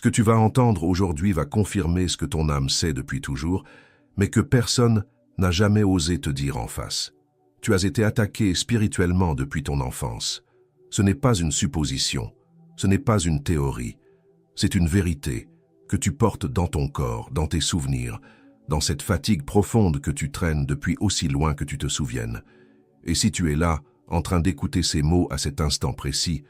que tu vas entendre aujourd'hui va confirmer ce que ton âme sait depuis toujours, mais que personne n'a jamais osé te dire en face. Tu as été attaqué spirituellement depuis ton enfance. Ce n'est pas une supposition, ce n'est pas une théorie, c'est une vérité que tu portes dans ton corps, dans tes souvenirs, dans cette fatigue profonde que tu traînes depuis aussi loin que tu te souviennes. Et si tu es là, en train d'écouter ces mots à cet instant précis,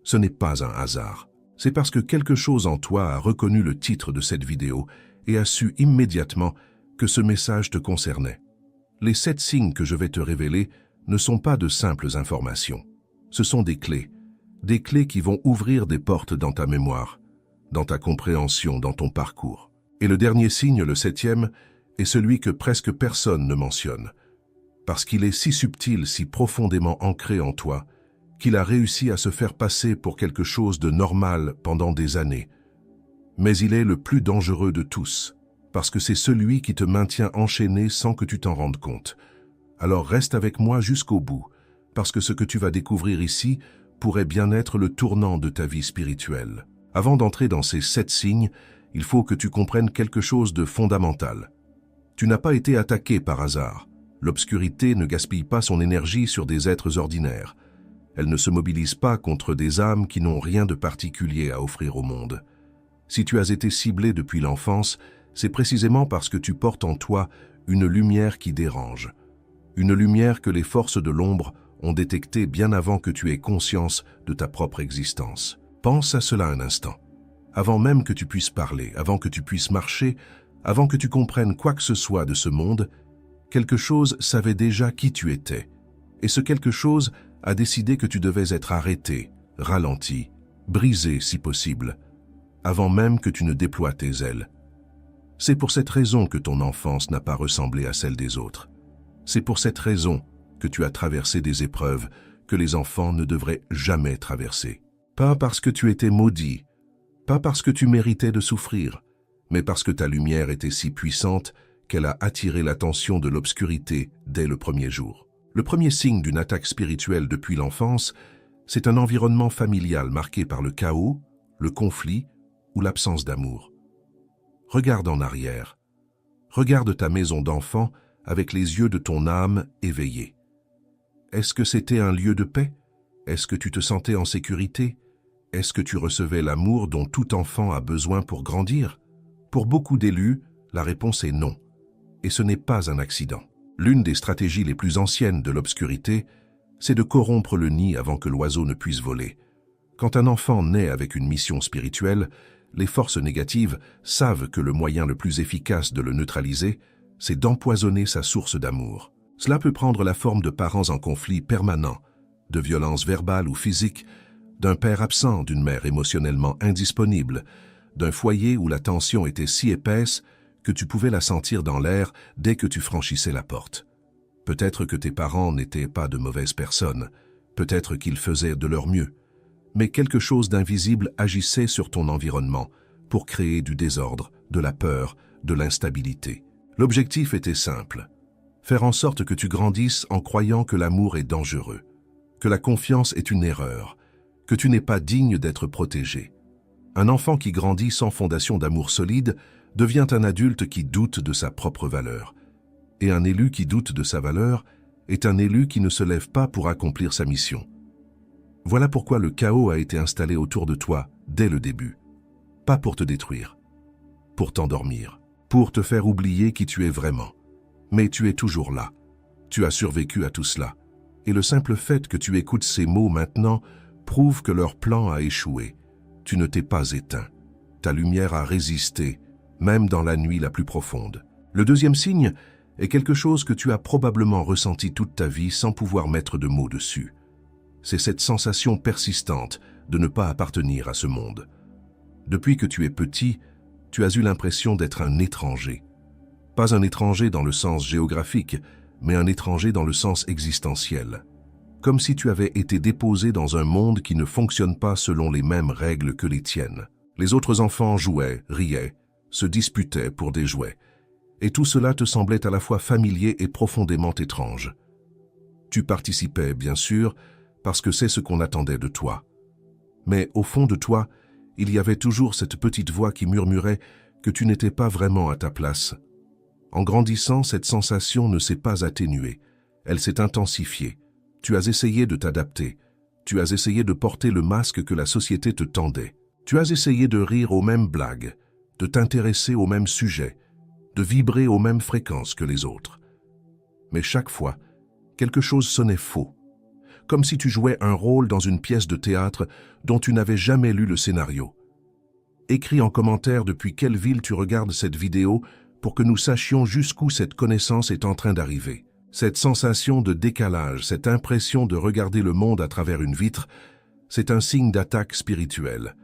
ce n'est pas un hasard. C'est parce que quelque chose en toi a reconnu le titre de cette vidéo et a su immédiatement que ce message te concernait. Les 7 signes que je vais te révéler ne sont pas de simples informations. Ce sont des clés qui vont ouvrir des portes dans ta mémoire, dans ta compréhension, dans ton parcours. Et le dernier signe, le 7e, est celui que presque personne ne mentionne, parce qu'il est si subtil, si profondément ancré en toi, qu'il a réussi à se faire passer pour quelque chose de normal pendant des années. Mais il est le plus dangereux de tous, parce que c'est celui qui te maintient enchaîné sans que tu t'en rendes compte. Alors reste avec moi jusqu'au bout, parce que ce que tu vas découvrir ici pourrait bien être le tournant de ta vie spirituelle. Avant d'entrer dans ces 7 signes, il faut que tu comprennes quelque chose de fondamental. Tu n'as pas été attaqué par hasard. L'obscurité ne gaspille pas son énergie sur des êtres ordinaires. Elle ne se mobilise pas contre des âmes qui n'ont rien de particulier à offrir au monde. Si tu as été ciblé depuis l'enfance, c'est précisément parce que tu portes en toi une lumière qui dérange. Une lumière que les forces de l'ombre ont détectée bien avant que tu aies conscience de ta propre existence. Pense à cela un instant. Avant même que tu puisses parler, avant que tu puisses marcher, avant que tu comprennes quoi que ce soit de ce monde, quelque chose savait déjà qui tu étais. Et ce quelque chose a décidé que tu devais être arrêté, ralenti, brisé si possible, avant même que tu ne déploies tes ailes. C'est pour cette raison que ton enfance n'a pas ressemblé à celle des autres. C'est pour cette raison que tu as traversé des épreuves que les enfants ne devraient jamais traverser. Pas parce que tu étais maudit, pas parce que tu méritais de souffrir, mais parce que ta lumière était si puissante qu'elle a attiré l'attention de l'obscurité dès le premier jour. Le premier signe d'une attaque spirituelle depuis l'enfance, c'est un environnement familial marqué par le chaos, le conflit ou l'absence d'amour. Regarde en arrière. Regarde ta maison d'enfant avec les yeux de ton âme éveillée. Est-ce que c'était un lieu de paix? Est-ce que tu te sentais en sécurité? Est-ce que tu recevais l'amour dont tout enfant a besoin pour grandir? Pour beaucoup d'élus, la réponse est non. Et ce n'est pas un accident. L'une des stratégies les plus anciennes de l'obscurité, c'est de corrompre le nid avant que l'oiseau ne puisse voler. Quand un enfant naît avec une mission spirituelle, les forces négatives savent que le moyen le plus efficace de le neutraliser, c'est d'empoisonner sa source d'amour. Cela peut prendre la forme de parents en conflit permanent, de violences verbales ou physiques, d'un père absent, d'une mère émotionnellement indisponible, d'un foyer où la tension était si épaisse que tu pouvais la sentir dans l'air dès que tu franchissais la porte. Peut-être que tes parents n'étaient pas de mauvaises personnes, peut-être qu'ils faisaient de leur mieux, mais quelque chose d'invisible agissait sur ton environnement pour créer du désordre, de la peur, de l'instabilité. L'objectif était simple, faire en sorte que tu grandisses en croyant que l'amour est dangereux, que la confiance est une erreur, que tu n'es pas digne d'être protégé. Un enfant qui grandit sans fondation d'amour solide devient un adulte qui doute de sa propre valeur. Et un élu qui doute de sa valeur est un élu qui ne se lève pas pour accomplir sa mission. Voilà pourquoi le chaos a été installé autour de toi dès le début. Pas pour te détruire, pour t'endormir, pour te faire oublier qui tu es vraiment. Mais tu es toujours là. Tu as survécu à tout cela. Et le simple fait que tu écoutes ces mots maintenant prouve que leur plan a échoué. Tu ne t'es pas éteint. Ta lumière a résisté, même dans la nuit la plus profonde. Le deuxième signe est quelque chose que tu as probablement ressenti toute ta vie sans pouvoir mettre de mots dessus. C'est cette sensation persistante de ne pas appartenir à ce monde. Depuis que tu es petit, tu as eu l'impression d'être un étranger. Pas un étranger dans le sens géographique, mais un étranger dans le sens existentiel. Comme si tu avais été déposé dans un monde qui ne fonctionne pas selon les mêmes règles que les tiennes. Les autres enfants jouaient, riaient, se disputaient pour des jouets. Et tout cela te semblait à la fois familier et profondément étrange. Tu participais, bien sûr, parce que c'est ce qu'on attendait de toi. Mais au fond de toi, il y avait toujours cette petite voix qui murmurait que tu n'étais pas vraiment à ta place. En grandissant, cette sensation ne s'est pas atténuée, elle s'est intensifiée. Tu as essayé de t'adapter, tu as essayé de porter le masque que la société te tendait. Tu as essayé de rire aux mêmes blagues, de t'intéresser aux mêmes sujets, de vibrer aux mêmes fréquences que les autres. Mais chaque fois, quelque chose sonnait faux, comme si tu jouais un rôle dans une pièce de théâtre dont tu n'avais jamais lu le scénario. Écris en commentaire depuis quelle ville tu regardes cette vidéo pour que nous sachions jusqu'où cette connaissance est en train d'arriver. Cette sensation de décalage, cette impression de regarder le monde à travers une vitre, c'est un signe d'attaque spirituelle.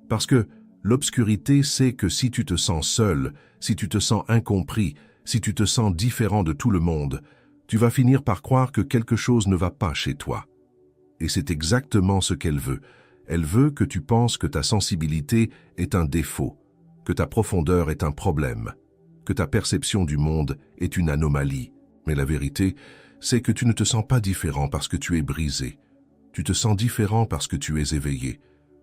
Parce que l'obscurité sait que si tu te sens seul, si tu te sens incompris, si tu te sens différent de tout le monde, tu vas finir par croire que quelque chose ne va pas chez toi. Et c'est exactement ce qu'elle veut. Elle veut que tu penses que ta sensibilité est un défaut, que ta profondeur est un problème, que ta perception du monde est une anomalie. Mais la vérité, c'est que tu ne te sens pas différent parce que tu es brisé. Tu te sens différent parce que tu es éveillé.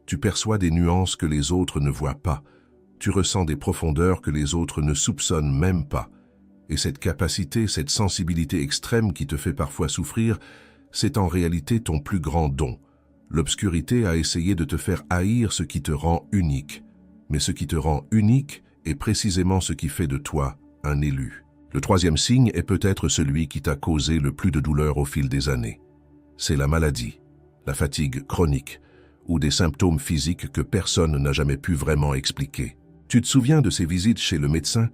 Tu perçois des nuances que les autres ne voient pas. Tu ressens des profondeurs que les autres ne soupçonnent même pas. Et cette capacité, cette sensibilité extrême qui te fait parfois souffrir, c'est en réalité ton plus grand don. L'obscurité a essayé de te faire haïr ce qui te rend unique. Mais ce qui te rend unique est précisément ce qui fait de toi un élu. Le troisième signe est peut-être celui qui t'a causé le plus de douleur au fil des années. C'est la maladie, la fatigue chronique ou des symptômes physiques que personne n'a jamais pu vraiment expliquer. Tu te souviens de ces visites chez le médecin,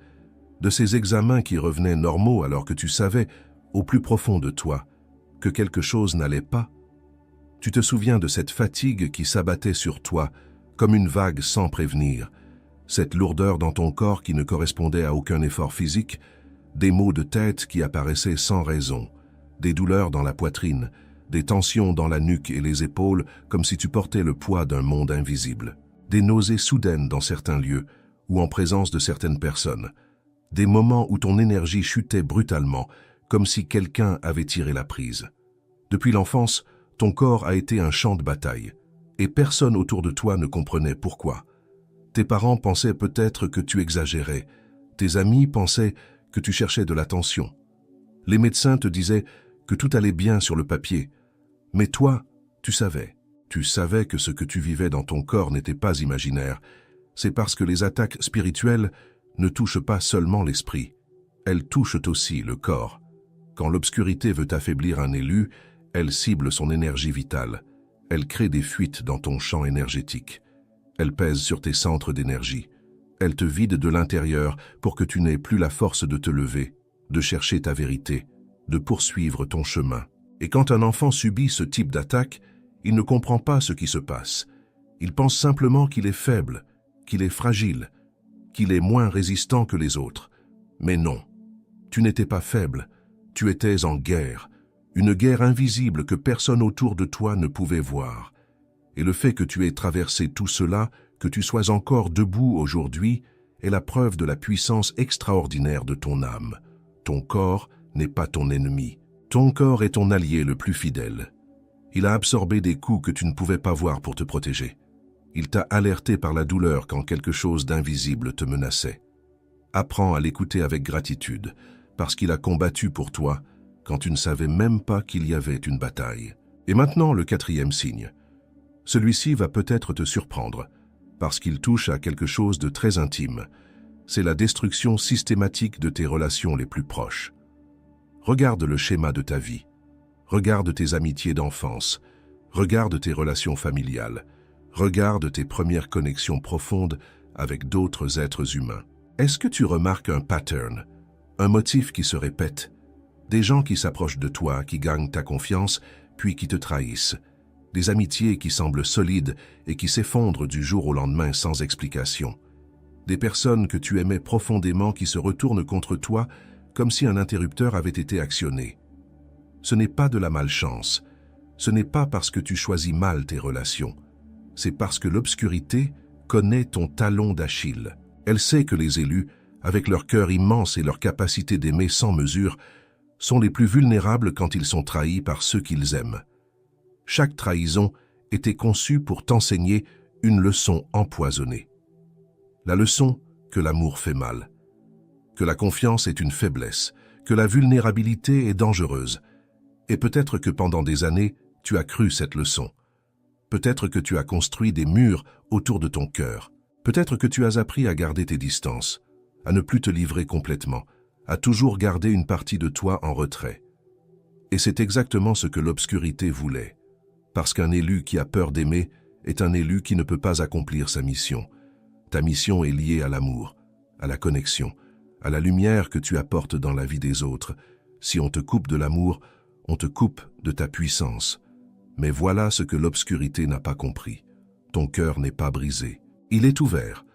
de ces examens qui revenaient normaux alors que tu savais, au plus profond de toi, que quelque chose n'allait pas? Tu te souviens de cette fatigue qui s'abattait sur toi comme une vague sans prévenir, cette lourdeur dans ton corps qui ne correspondait à aucun effort physique, des maux de tête qui apparaissaient sans raison, des douleurs dans la poitrine, des tensions dans la nuque et les épaules comme si tu portais le poids d'un monde invisible, des nausées soudaines dans certains lieux ou en présence de certaines personnes, des moments où ton énergie chutait brutalement comme si quelqu'un avait tiré la prise. Depuis l'enfance, ton corps a été un champ de bataille et personne autour de toi ne comprenait pourquoi. Tes parents pensaient peut-être que tu exagérais, tes amis pensaient que tu cherchais de l'attention. Les médecins te disaient que tout allait bien sur le papier, mais toi, tu savais que ce que tu vivais dans ton corps n'était pas imaginaire. C'est parce que les attaques spirituelles ne touchent pas seulement l'esprit, elles touchent aussi le corps. Quand l'obscurité veut affaiblir un élu, elle cible son énergie vitale, elle crée des fuites dans ton champ énergétique, elle pèse sur tes centres d'énergie. Elle te vide de l'intérieur pour que tu n'aies plus la force de te lever, de chercher ta vérité, de poursuivre ton chemin. Et quand un enfant subit ce type d'attaque, il ne comprend pas ce qui se passe. Il pense simplement qu'il est faible, qu'il est fragile, qu'il est moins résistant que les autres. Mais non, tu n'étais pas faible, tu étais en guerre, une guerre invisible que personne autour de toi ne pouvait voir. Et le fait que tu aies traversé tout cela, que tu sois encore debout aujourd'hui, est la preuve de la puissance extraordinaire de ton âme. Ton corps n'est pas ton ennemi. Ton corps est ton allié le plus fidèle. Il a absorbé des coups que tu ne pouvais pas voir pour te protéger. Il t'a alerté par la douleur quand quelque chose d'invisible te menaçait. Apprends à l'écouter avec gratitude, parce qu'il a combattu pour toi quand tu ne savais même pas qu'il y avait une bataille. Et maintenant, le quatrième signe. Celui-ci va peut-être te surprendre, parce qu'il touche à quelque chose de très intime. C'est la destruction systématique de tes relations les plus proches. Regarde le schéma de ta vie. Regarde tes amitiés d'enfance. Regarde tes relations familiales. Regarde tes premières connexions profondes avec d'autres êtres humains. Est-ce que tu remarques un pattern, un motif qui se répète? Des gens qui s'approchent de toi, qui gagnent ta confiance, puis qui te trahissent. Des amitiés qui semblent solides et qui s'effondrent du jour au lendemain sans explication. Des personnes que tu aimais profondément qui se retournent contre toi comme si un interrupteur avait été actionné. Ce n'est pas de la malchance. Ce n'est pas parce que tu choisis mal tes relations. C'est parce que l'obscurité connaît ton talon d'Achille. Elle sait que les élus, avec leur cœur immense et leur capacité d'aimer sans mesure, sont les plus vulnérables quand ils sont trahis par ceux qu'ils aiment. Chaque trahison était conçue pour t'enseigner une leçon empoisonnée. La leçon que l'amour fait mal, que la confiance est une faiblesse, que la vulnérabilité est dangereuse. Et peut-être que pendant des années, tu as cru cette leçon. Peut-être que tu as construit des murs autour de ton cœur. Peut-être que tu as appris à garder tes distances, à ne plus te livrer complètement, à toujours garder une partie de toi en retrait. Et c'est exactement ce que l'obscurité voulait. Parce qu'un élu qui a peur d'aimer est un élu qui ne peut pas accomplir sa mission. Ta mission est liée à l'amour, à la connexion, à la lumière que tu apportes dans la vie des autres. Si on te coupe de l'amour, on te coupe de ta puissance. Mais voilà ce que l'obscurité n'a pas compris. Ton cœur n'est pas brisé. Il est ouvert.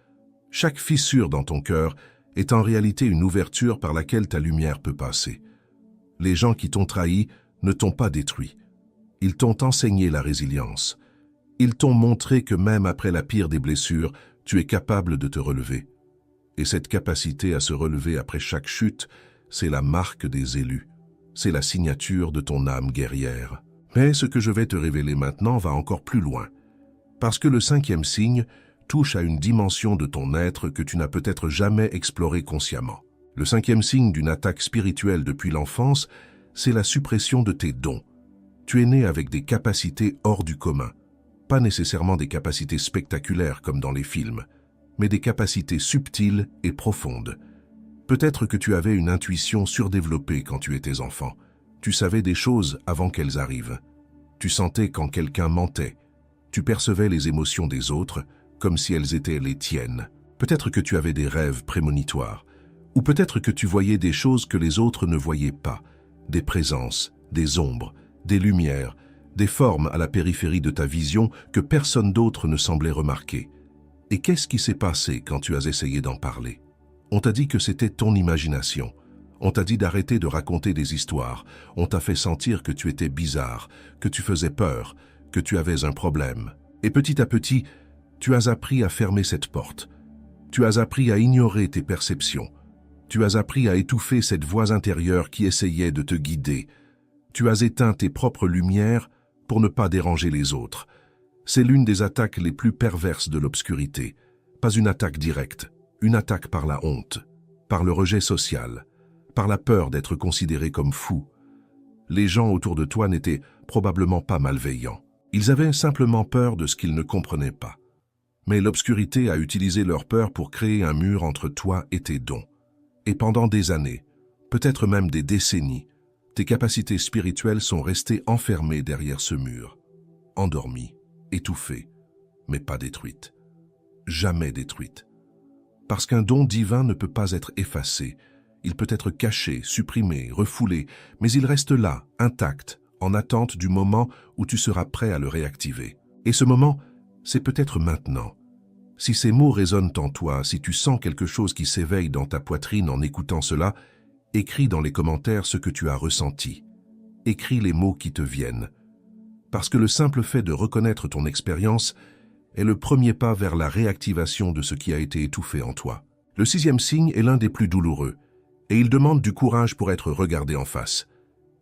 Chaque fissure dans ton cœur est en réalité une ouverture par laquelle ta lumière peut passer. Les gens qui t'ont trahi ne t'ont pas détruit. Ils t'ont enseigné la résilience. Ils t'ont montré que même après la pire des blessures, tu es capable de te relever. Et cette capacité à se relever après chaque chute, c'est la marque des élus. C'est la signature de ton âme guerrière. Mais ce que je vais te révéler maintenant va encore plus loin. Parce que le 5e signe touche à une dimension de ton être que tu n'as peut-être jamais explorée consciemment. Le 5e signe d'une attaque spirituelle depuis l'enfance, c'est la suppression de tes dons. Tu es né avec des capacités hors du commun. Pas nécessairement des capacités spectaculaires comme dans les films, mais des capacités subtiles et profondes. Peut-être que tu avais une intuition surdéveloppée quand tu étais enfant. Tu savais des choses avant qu'elles arrivent. Tu sentais quand quelqu'un mentait. Tu percevais les émotions des autres comme si elles étaient les tiennes. Peut-être que tu avais des rêves prémonitoires. Ou peut-être que tu voyais des choses que les autres ne voyaient pas. Des présences, des ombres, des lumières, des formes à la périphérie de ta vision que personne d'autre ne semblait remarquer. Et qu'est-ce qui s'est passé quand tu as essayé d'en parler? On t'a dit que c'était ton imagination. On t'a dit d'arrêter de raconter des histoires. On t'a fait sentir que tu étais bizarre, que tu faisais peur, que tu avais un problème. Et petit à petit, tu as appris à fermer cette porte. Tu as appris à ignorer tes perceptions. Tu as appris à étouffer cette voix intérieure qui essayait de te guider. Tu as éteint tes propres lumières pour ne pas déranger les autres. C'est l'une des attaques les plus perverses de l'obscurité. Pas une attaque directe, une attaque par la honte, par le rejet social, par la peur d'être considéré comme fou. Les gens autour de toi n'étaient probablement pas malveillants. Ils avaient simplement peur de ce qu'ils ne comprenaient pas. Mais l'obscurité a utilisé leur peur pour créer un mur entre toi et tes dons. Et pendant des années, peut-être même des décennies, tes capacités spirituelles sont restées enfermées derrière ce mur, endormies, étouffées, mais pas détruites. Jamais détruites. Parce qu'un don divin ne peut pas être effacé. Il peut être caché, supprimé, refoulé, mais il reste là, intact, en attente du moment où tu seras prêt à le réactiver. Et ce moment, c'est peut-être maintenant. Si ces mots résonnent en toi, si tu sens quelque chose qui s'éveille dans ta poitrine en écoutant cela, écris dans les commentaires ce que tu as ressenti. Écris les mots qui te viennent. Parce que le simple fait de reconnaître ton expérience est le premier pas vers la réactivation de ce qui a été étouffé en toi. Le 6e signe est l'un des plus douloureux, et il demande du courage pour être regardé en face.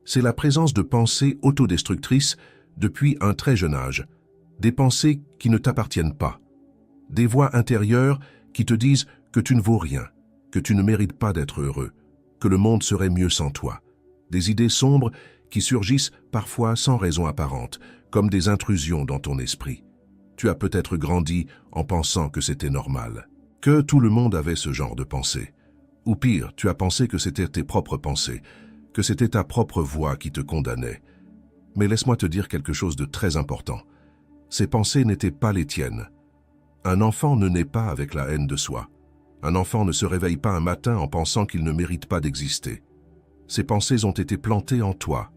C'est la présence de pensées autodestructrices depuis un très jeune âge, des pensées qui ne t'appartiennent pas, des voix intérieures qui te disent que tu ne vaux rien, que tu ne mérites pas d'être heureux, que le monde serait mieux sans toi, des idées sombres qui surgissent parfois sans raison apparente, comme des intrusions dans ton esprit. Tu as peut-être grandi en pensant que c'était normal, que tout le monde avait ce genre de pensée. Ou pire, tu as pensé que c'était tes propres pensées, que c'était ta propre voix qui te condamnait. Mais laisse-moi te dire quelque chose de très important. Ces pensées n'étaient pas les tiennes. Un enfant ne naît pas avec la haine de soi. Un enfant ne se réveille pas un matin en pensant qu'il ne mérite pas d'exister. Ces pensées ont été plantées en toi,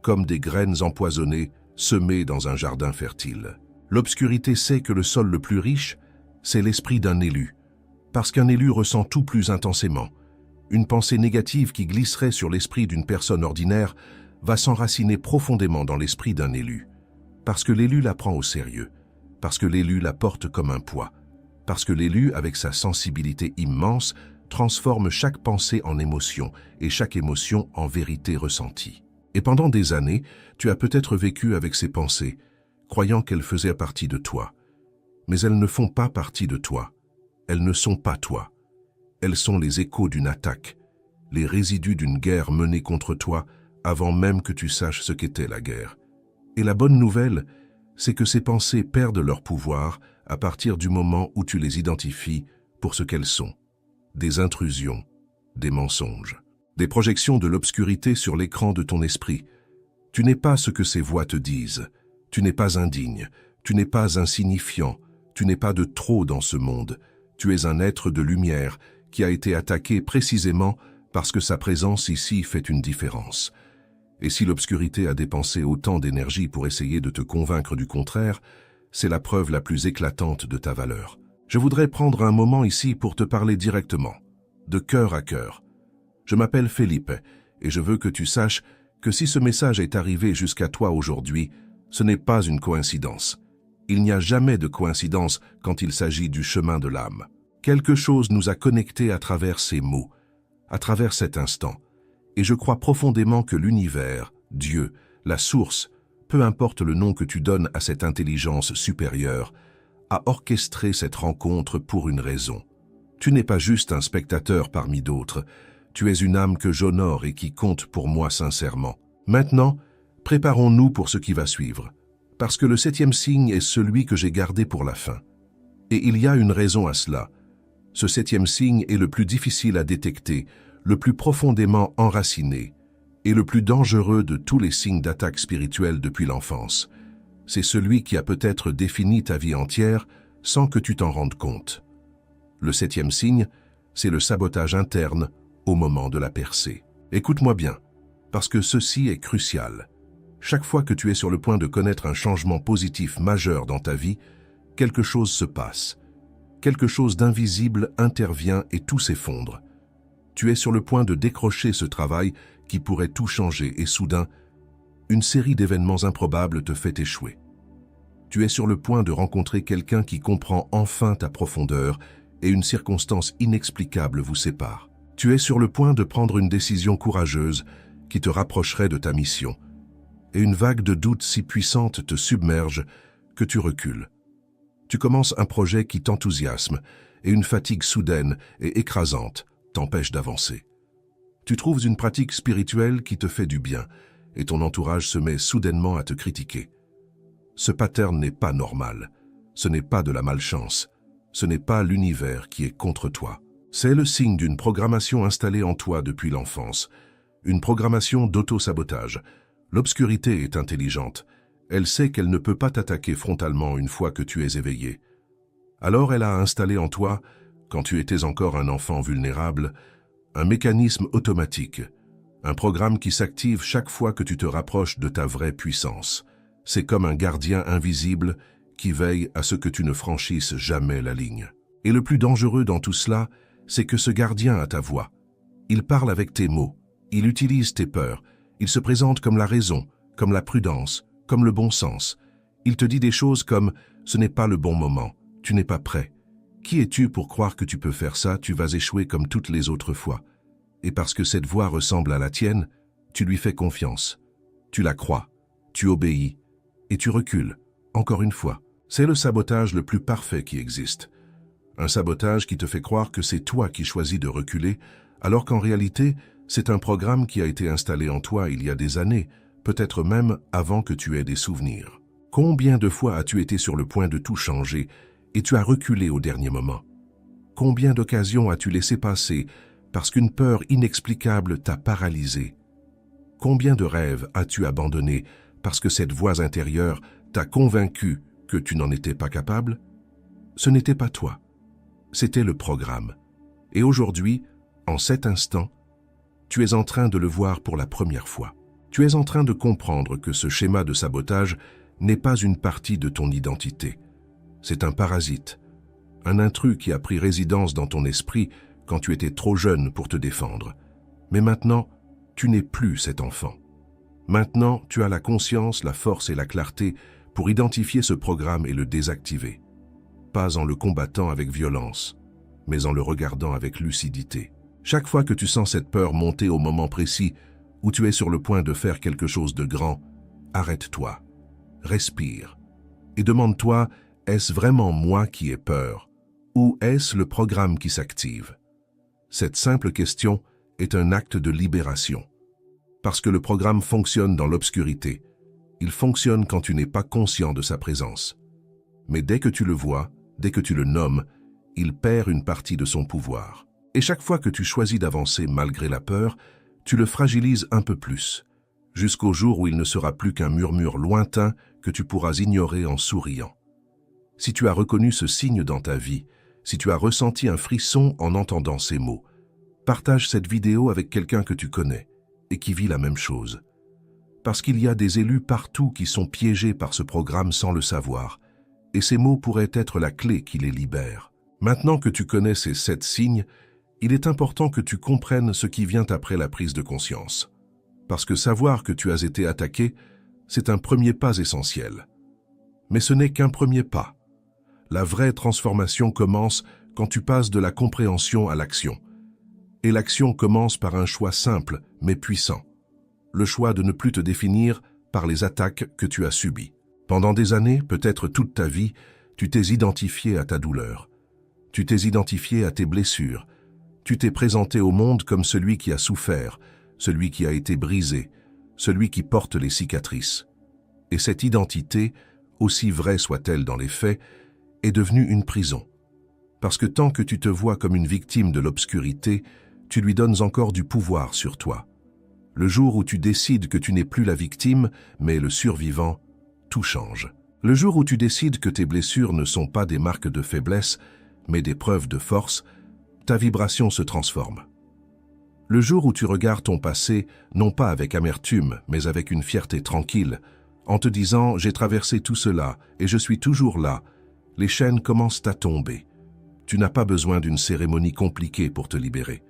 comme des graines empoisonnées semées dans un jardin fertile. L'obscurité sait que le sol le plus riche, c'est l'esprit d'un élu, parce qu'un élu ressent tout plus intensément. Une pensée négative qui glisserait sur l'esprit d'une personne ordinaire va s'enraciner profondément dans l'esprit d'un élu, parce que l'élu la prend au sérieux, parce que l'élu la porte comme un poids, parce que l'élu, avec sa sensibilité immense, transforme chaque pensée en émotion et chaque émotion en vérité ressentie. Et pendant des années, tu as peut-être vécu avec ces pensées, croyant qu'elles faisaient partie de toi. Mais elles ne font pas partie de toi. Elles ne sont pas toi. Elles sont les échos d'une attaque, les résidus d'une guerre menée contre toi avant même que tu saches ce qu'était la guerre. Et la bonne nouvelle, c'est que ces pensées perdent leur pouvoir à partir du moment où tu les identifies pour ce qu'elles sont. Des intrusions, des mensonges, des projections de l'obscurité sur l'écran de ton esprit. Tu n'es pas ce que ces voix te disent. Tu n'es pas indigne, tu n'es pas insignifiant, tu n'es pas de trop dans ce monde. Tu es un être de lumière qui a été attaqué précisément parce que sa présence ici fait une différence. Et si l'obscurité a dépensé autant d'énergie pour essayer de te convaincre du contraire, c'est la preuve la plus éclatante de ta valeur. Je voudrais prendre un moment ici pour te parler directement, de cœur à cœur. Je m'appelle Philippe et je veux que tu saches que si ce message est arrivé jusqu'à toi aujourd'hui, ce n'est pas une coïncidence. Il n'y a jamais de coïncidence quand il s'agit du chemin de l'âme. Quelque chose nous a connectés à travers ces mots, à travers cet instant. Et je crois profondément que l'univers, Dieu, la source, peu importe le nom que tu donnes à cette intelligence supérieure, a orchestré cette rencontre pour une raison. Tu n'es pas juste un spectateur parmi d'autres, tu es une âme que j'honore et qui compte pour moi sincèrement. Maintenant, préparons-nous pour ce qui va suivre, parce que le 7e signe est celui que j'ai gardé pour la fin. Et il y a une raison à cela. Ce 7e signe est le plus difficile à détecter, le plus profondément enraciné et le plus dangereux de tous les signes d'attaque spirituelle depuis l'enfance. C'est celui qui a peut-être défini ta vie entière sans que tu t'en rendes compte. Le 7e signe, c'est le sabotage interne au moment de la percée. Écoute-moi bien, parce que ceci est crucial. Chaque fois que tu es sur le point de connaître un changement positif majeur dans ta vie, quelque chose se passe. Quelque chose d'invisible intervient et tout s'effondre. Tu es sur le point de décrocher ce travail qui pourrait tout changer et soudain, une série d'événements improbables te fait échouer. Tu es sur le point de rencontrer quelqu'un qui comprend enfin ta profondeur et une circonstance inexplicable vous sépare. Tu es sur le point de prendre une décision courageuse qui te rapprocherait de ta mission. Et une vague de doute si puissante te submerge que tu recules. Tu commences un projet qui t'enthousiasme et une fatigue soudaine et écrasante t'empêche d'avancer. Tu trouves une pratique spirituelle qui te fait du bien et ton entourage se met soudainement à te critiquer. Ce pattern n'est pas normal, ce n'est pas de la malchance, ce n'est pas l'univers qui est contre toi. C'est le signe d'une programmation installée en toi depuis l'enfance, une programmation d'auto-sabotage. L'obscurité est intelligente, elle sait qu'elle ne peut pas t'attaquer frontalement une fois que tu es éveillé. Alors elle a installé en toi, quand tu étais encore un enfant vulnérable, un mécanisme automatique, un programme qui s'active chaque fois que tu te rapproches de ta vraie puissance. C'est comme un gardien invisible qui veille à ce que tu ne franchisses jamais la ligne. Et le plus dangereux dans tout cela, c'est que ce gardien a ta voix. Il parle avec tes mots, il utilise tes peurs, il se présente comme la raison, comme la prudence, comme le bon sens. Il te dit des choses comme « ce n'est pas le bon moment, tu n'es pas prêt ». Qui es-tu pour croire que tu peux faire ça, tu vas échouer comme toutes les autres fois. Et parce que cette voix ressemble à la tienne, tu lui fais confiance. Tu la crois, tu obéis, et tu recules, encore une fois. C'est le sabotage le plus parfait qui existe. Un sabotage qui te fait croire que c'est toi qui choisis de reculer, alors qu'en réalité, c'est un programme qui a été installé en toi il y a des années, peut-être même avant que tu aies des souvenirs. Combien de fois as-tu été sur le point de tout changer et tu as reculé au dernier moment? Combien d'occasions as-tu laissé passer parce qu'une peur inexplicable t'a paralysé? Combien de rêves as-tu abandonnés parce que cette voix intérieure t'a convaincu que tu n'en étais pas capable? Ce n'était pas toi, c'était le programme. Et aujourd'hui, en cet instant, tu es en train de le voir pour la première fois. Tu es en train de comprendre que ce schéma de sabotage n'est pas une partie de ton identité. C'est un parasite, un intrus qui a pris résidence dans ton esprit quand tu étais trop jeune pour te défendre. Mais maintenant, tu n'es plus cet enfant. Maintenant, tu as la conscience, la force et la clarté pour identifier ce programme et le désactiver. Pas en le combattant avec violence, mais en le regardant avec lucidité. Chaque fois que tu sens cette peur monter au moment précis où tu es sur le point de faire quelque chose de grand, arrête-toi, respire et demande-toi, Est-ce vraiment moi qui ai peur? Ou est-ce le programme qui s'active? Cette simple question est un acte de libération. Parce que le programme fonctionne dans l'obscurité. Il fonctionne quand tu n'es pas conscient de sa présence. Mais dès que tu le vois, dès que tu le nommes, il perd une partie de son pouvoir. Et chaque fois que tu choisis d'avancer malgré la peur, tu le fragilises un peu plus, jusqu'au jour où il ne sera plus qu'un murmure lointain que tu pourras ignorer en souriant. Si tu as reconnu ce signe dans ta vie, si tu as ressenti un frisson en entendant ces mots, partage cette vidéo avec quelqu'un que tu connais et qui vit la même chose. Parce qu'il y a des élus partout qui sont piégés par ce programme sans le savoir, et ces mots pourraient être la clé qui les libère. Maintenant que tu connais ces 7 signes, il est important que tu comprennes ce qui vient après la prise de conscience. Parce que savoir que tu as été attaqué, c'est un premier pas essentiel. Mais ce n'est qu'un premier pas. La vraie transformation commence quand tu passes de la compréhension à l'action. Et l'action commence par un choix simple mais puissant. Le choix de ne plus te définir par les attaques que tu as subies. Pendant des années, peut-être toute ta vie, tu t'es identifié à ta douleur. Tu t'es identifié à tes blessures. Tu t'es présenté au monde comme celui qui a souffert, celui qui a été brisé, celui qui porte les cicatrices. Et cette identité, aussi vraie soit-elle dans les faits, est devenue une prison. Parce que tant que tu te vois comme une victime de l'obscurité, tu lui donnes encore du pouvoir sur toi. Le jour où tu décides que tu n'es plus la victime, mais le survivant, tout change. Le jour où tu décides que tes blessures ne sont pas des marques de faiblesse, mais des preuves de force, ta vibration se transforme. Le jour où tu regardes ton passé, non pas avec amertume, mais avec une fierté tranquille, en te disant « j'ai traversé tout cela et je suis toujours là », les chaînes commencent à tomber. Tu n'as pas besoin d'une cérémonie compliquée pour te libérer.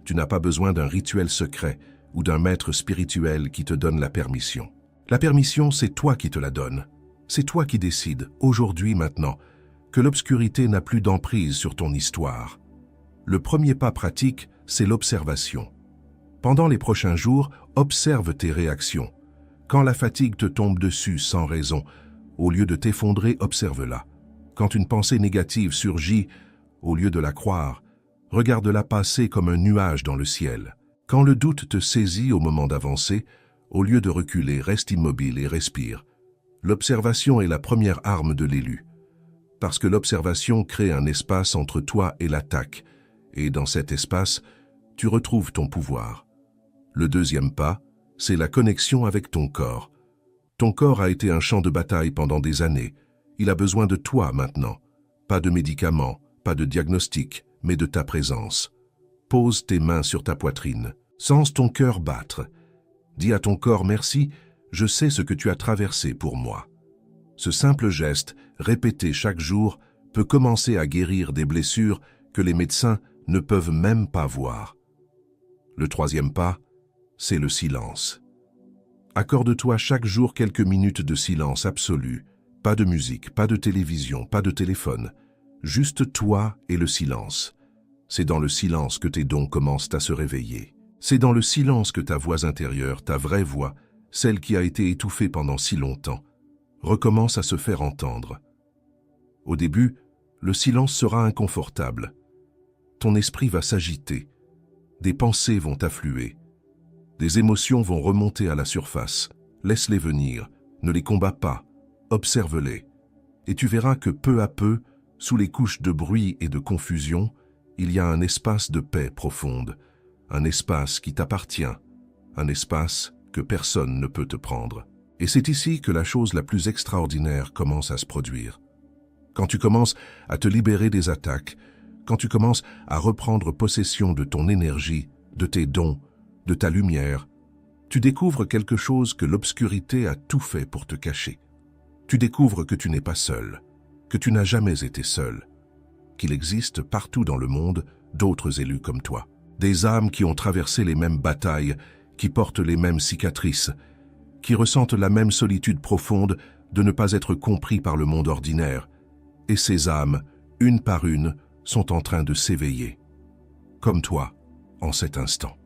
Tu n'as pas besoin d'un rituel secret ou d'un maître spirituel qui te donne la permission. La permission, c'est toi qui te la donnes. C'est toi qui décides, aujourd'hui, maintenant, que l'obscurité n'a plus d'emprise sur ton histoire. Le premier pas pratique, c'est l'observation. Pendant les prochains jours, observe tes réactions. Quand la fatigue te tombe dessus sans raison, au lieu de t'effondrer, observe-la. Quand une pensée négative surgit, au lieu de la croire, regarde-la passer comme un nuage dans le ciel. Quand le doute te saisit au moment d'avancer, au lieu de reculer, reste immobile et respire. L'observation est la première arme de l'élu. Parce que l'observation crée un espace entre toi et l'attaque, et dans cet espace, tu retrouves ton pouvoir. Le deuxième pas, c'est la connexion avec ton corps. Ton corps a été un champ de bataille pendant des années. Il a besoin de toi maintenant. Pas de médicaments, pas de diagnostic, mais de ta présence. Pose tes mains sur ta poitrine. Sens ton cœur battre. Dis à ton corps merci, je sais ce que tu as traversé pour moi. Ce simple geste, répété chaque jour, peut commencer à guérir des blessures que les médecins ne peuvent même pas voir. Le troisième pas, c'est le silence. Accorde-toi chaque jour quelques minutes de silence absolu. Pas de musique, pas de télévision, pas de téléphone. Juste toi et le silence. C'est dans le silence que tes dons commencent à se réveiller. C'est dans le silence que ta voix intérieure, ta vraie voix, celle qui a été étouffée pendant si longtemps, recommence à se faire entendre. Au début, le silence sera inconfortable. Ton esprit va s'agiter. Des pensées vont affluer. Des émotions vont remonter à la surface. Laisse-les venir, ne les combats pas, observe-les. Et tu verras que peu à peu, sous les couches de bruit et de confusion, il y a un espace de paix profonde, un espace qui t'appartient, un espace que personne ne peut te prendre. Et c'est ici que la chose la plus extraordinaire commence à se produire. Quand tu commences à te libérer des attaques, quand tu commences à reprendre possession de ton énergie, de tes dons, de ta lumière, tu découvres quelque chose que l'obscurité a tout fait pour te cacher. Tu découvres que tu n'es pas seul, que tu n'as jamais été seul, qu'il existe partout dans le monde d'autres élus comme toi. Des âmes qui ont traversé les mêmes batailles, qui portent les mêmes cicatrices, qui ressentent la même solitude profonde de ne pas être compris par le monde ordinaire. Et ces âmes, une par une, sont en train de s'éveiller. Comme toi, en cet instant.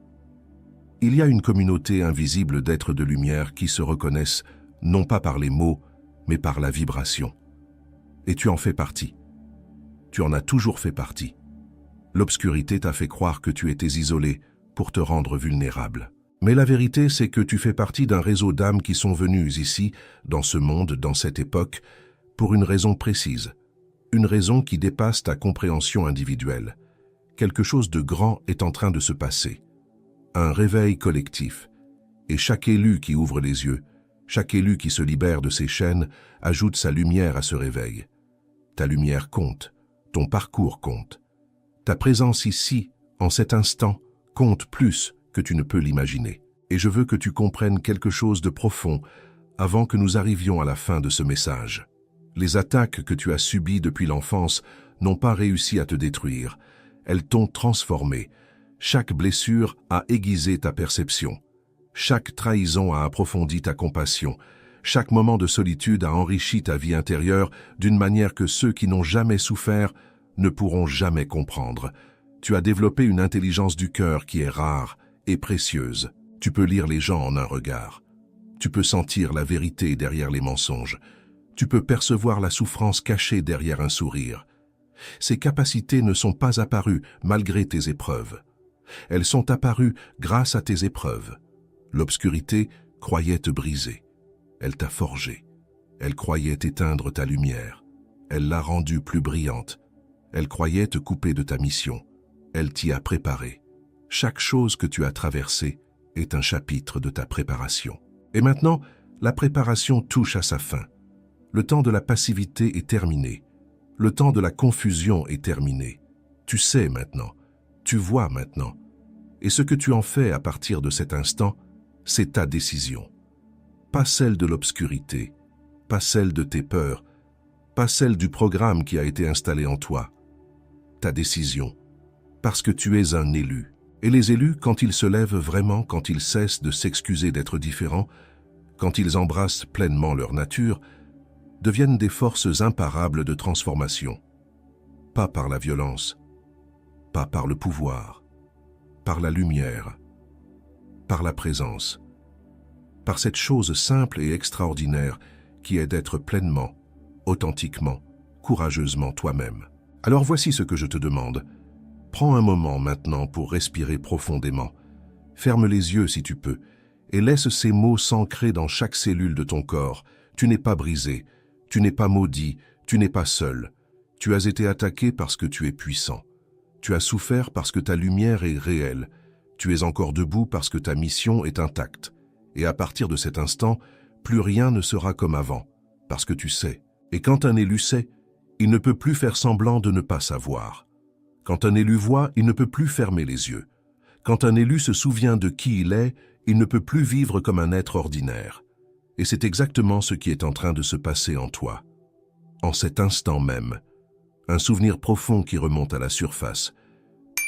Il y a une communauté invisible d'êtres de lumière qui se reconnaissent non pas par les mots, mais par la vibration. Et tu en fais partie. Tu en as toujours fait partie. L'obscurité t'a fait croire que tu étais isolé pour te rendre vulnérable. Mais la vérité, c'est que tu fais partie d'un réseau d'âmes qui sont venues ici, dans ce monde, dans cette époque, pour une raison précise. Une raison qui dépasse ta compréhension individuelle. Quelque chose de grand est en train de se passer. Un réveil collectif. Et chaque élu qui ouvre les yeux, chaque élu qui se libère de ses chaînes, ajoute sa lumière à ce réveil. Ta lumière compte, ton parcours compte. Ta présence ici, en cet instant, compte plus que tu ne peux l'imaginer. Et je veux que tu comprennes quelque chose de profond avant que nous arrivions à la fin de ce message. Les attaques que tu as subies depuis l'enfance n'ont pas réussi à te détruire. Elles t'ont transformé. Chaque blessure a aiguisé ta perception. Chaque trahison a approfondi ta compassion. Chaque moment de solitude a enrichi ta vie intérieure d'une manière que ceux qui n'ont jamais souffert ne pourront jamais comprendre. Tu as développé une intelligence du cœur qui est rare et précieuse. Tu peux lire les gens en un regard. Tu peux sentir la vérité derrière les mensonges. Tu peux percevoir la souffrance cachée derrière un sourire. Ces capacités ne sont pas apparues malgré tes épreuves. Elles sont apparues grâce à tes épreuves. L'obscurité croyait te briser. Elle t'a forgé. Elle croyait éteindre ta lumière. Elle l'a rendue plus brillante. Elle croyait te couper de ta mission. Elle t'y a préparé. Chaque chose que tu as traversée est un chapitre de ta préparation. Et maintenant, la préparation touche à sa fin. Le temps de la passivité est terminé. Le temps de la confusion est terminé. Tu sais maintenant. Tu vois maintenant. Et ce que tu en fais à partir de cet instant, c'est ta décision. Pas celle de l'obscurité, pas celle de tes peurs, pas celle du programme qui a été installé en toi. Ta décision, parce que tu es un élu. Et les élus, quand ils se lèvent vraiment, quand ils cessent de s'excuser d'être différents, quand ils embrassent pleinement leur nature, deviennent des forces imparables de transformation. Pas par la violence, pas par le pouvoir, par la lumière, par la présence, par cette chose simple et extraordinaire qui est d'être pleinement, authentiquement, courageusement toi-même. Alors voici ce que je te demande. Prends un moment maintenant pour respirer profondément. Ferme les yeux si tu peux et laisse ces mots s'ancrer dans chaque cellule de ton corps. Tu n'es pas brisé, tu n'es pas maudit, tu n'es pas seul. Tu as été attaqué parce que tu es puissant. Tu as souffert parce que ta lumière est réelle. Tu es encore debout parce que ta mission est intacte. Et à partir de cet instant, plus rien ne sera comme avant, parce que tu sais. Et quand un élu sait, il ne peut plus faire semblant de ne pas savoir. Quand un élu voit, il ne peut plus fermer les yeux. Quand un élu se souvient de qui il est, il ne peut plus vivre comme un être ordinaire. Et c'est exactement ce qui est en train de se passer en toi. En cet instant même, un souvenir profond qui remonte à la surface,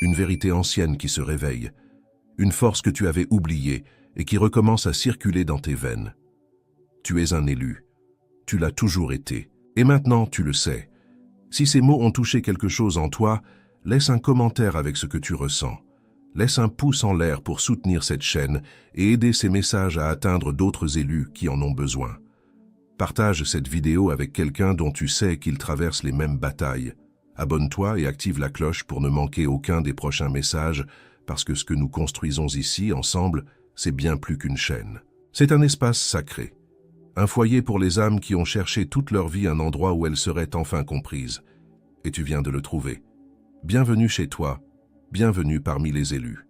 une vérité ancienne qui se réveille, une force que tu avais oubliée et qui recommence à circuler dans tes veines. Tu es un élu. Tu l'as toujours été. Et maintenant, tu le sais. Si ces mots ont touché quelque chose en toi, laisse un commentaire avec ce que tu ressens. Laisse un pouce en l'air pour soutenir cette chaîne et aider ces messages à atteindre d'autres élus qui en ont besoin. Partage cette vidéo avec quelqu'un dont tu sais qu'il traverse les mêmes batailles. Abonne-toi et active la cloche pour ne manquer aucun des prochains messages, parce que ce que nous construisons ici, ensemble, c'est bien plus qu'une chaîne. C'est un espace sacré. Un foyer pour les âmes qui ont cherché toute leur vie un endroit où elles seraient enfin comprises. Et tu viens de le trouver. Bienvenue chez toi, bienvenue parmi les élus.